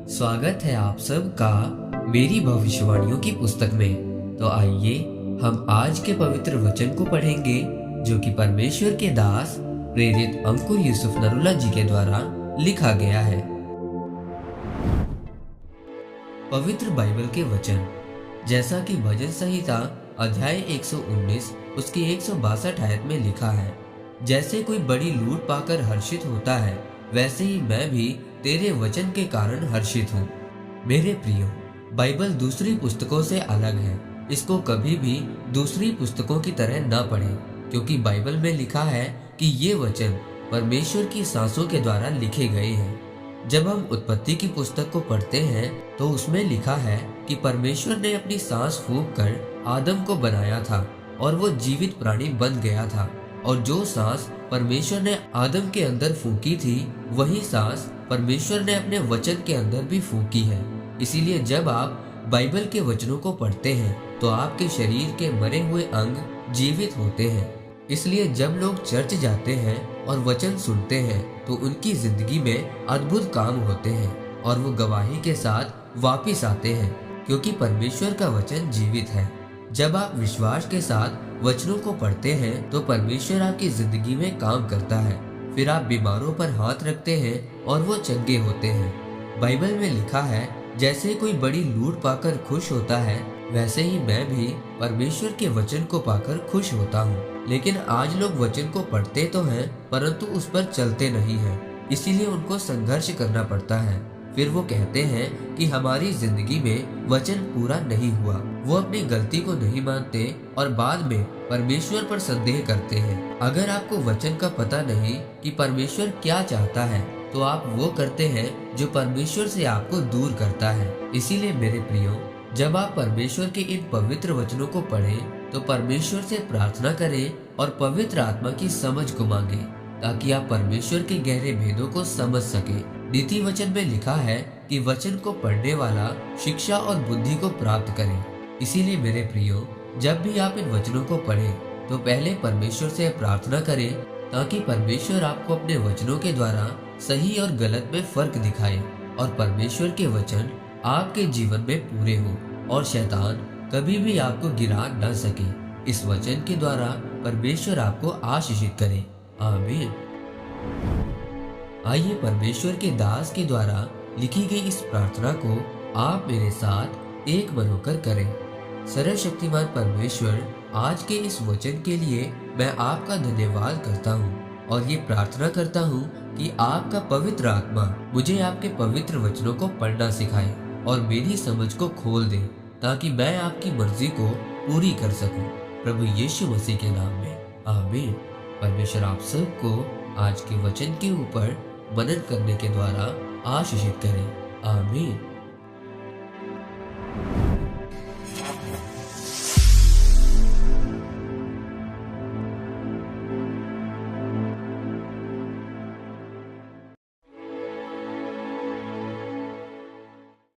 स्वागत है आप सबका मेरी भविष्यवाणियों की पुस्तक में। तो आइए हम आज के पवित्र वचन को पढ़ेंगे जो कि परमेश्वर के दास प्रेरित अंकुर यूसुफ नरूला जी के द्वारा लिखा गया है। पवित्र बाइबल के वचन जैसा कि भजन संहिता अध्याय 119 उसकी 162 आयत में लिखा है, जैसे कोई बड़ी लूट पाकर हर्षित होता है वैसे ही मैं भी तेरे वचन के कारण हर्षित हूँ। मेरे प्रियो, बाइबल दूसरी पुस्तकों से अलग है। इसको कभी भी दूसरी पुस्तकों की तरह न पढ़ें, क्योंकि बाइबल में लिखा है कि ये वचन परमेश्वर की सांसों के द्वारा लिखे गए हैं। जब हम उत्पत्ति की पुस्तक को पढ़ते हैं तो उसमें लिखा है कि परमेश्वर ने अपनी सांस फूंक कर आदम को बनाया था और वो जीवित प्राणी बन गया था। और जो सांस परमेश्वर ने आदम के अंदर फूंकी थी वही सांस परमेश्वर ने अपने वचन के अंदर भी फूंकी है। इसीलिए जब आप बाइबल के वचनों को पढ़ते हैं तो आपके शरीर के मरे हुए अंग जीवित होते हैं। इसलिए जब लोग चर्च जाते हैं और वचन सुनते हैं तो उनकी जिंदगी में अद्भुत काम होते हैं और वो गवाही के साथ वापिस आते हैं, क्योंकि परमेश्वर का वचन जीवित है। जब आप विश्वास के साथ वचनों को पढ़ते हैं तो परमेश्वर आपकी जिंदगी में काम करता है। फिर आप बीमारों पर हाथ रखते हैं और वो चंगे होते हैं। बाइबल में लिखा है, जैसे कोई बड़ी लूट पाकर खुश होता है वैसे ही मैं भी परमेश्वर के वचन को पाकर खुश होता हूँ। लेकिन आज लोग वचन को पढ़ते तो हैं परंतु उस पर चलते नहीं हैं, इसीलिए उनको संघर्ष करना पड़ता है। फिर वो कहते हैं कि हमारी जिंदगी में वचन पूरा नहीं हुआ। वो अपनी गलती को नहीं मानते और बाद में परमेश्वर पर संदेह करते हैं। अगर आपको वचन का पता नहीं कि परमेश्वर क्या चाहता है तो आप वो करते हैं जो परमेश्वर से आपको दूर करता है। इसीलिए मेरे प्रियो, जब आप परमेश्वर के इन पवित्र वचनों को पढ़ें तो परमेश्वर से प्रार्थना करें और पवित्र आत्मा की समझ को मांगे, ताकि आप परमेश्वर के गहरे भेदों को समझ सके। नीति वचन में लिखा है कि वचन को पढ़ने वाला शिक्षा और बुद्धि को प्राप्त करे। इसीलिए मेरे प्रियो, जब भी आप इन वचनों को पढ़ें तो पहले परमेश्वर से प्रार्थना करें, ताकि परमेश्वर आपको अपने वचनों के द्वारा सही और गलत में फर्क दिखाए और परमेश्वर के वचन आपके जीवन में पूरे हो और शैतान कभी भी आपको गिरा न सके। इस वचन के द्वारा परमेश्वर आपको आशीषित करे। आमीन। आइए परमेश्वर के दास के द्वारा लिखी गई इस प्रार्थना को आप मेरे साथ एक मन होकर करें। सर्वशक्तिमान परमेश्वर, आज के इस वचन के लिए मैं आपका धन्यवाद करता हूँ और ये प्रार्थना करता हूँ कि आपका पवित्र आत्मा मुझे आपके पवित्र वचनों को पढ़ना सिखाए और मेरी समझ को खोल दे, ताकि मैं आपकी मर्जी को पूरी कर सकूं। प्रभु यीशु मसीह के नाम में आमीन। परमेश्वर आप सबको आज के वचन के ऊपर मनन करने के द्वारा आशीषित करें। आमीन।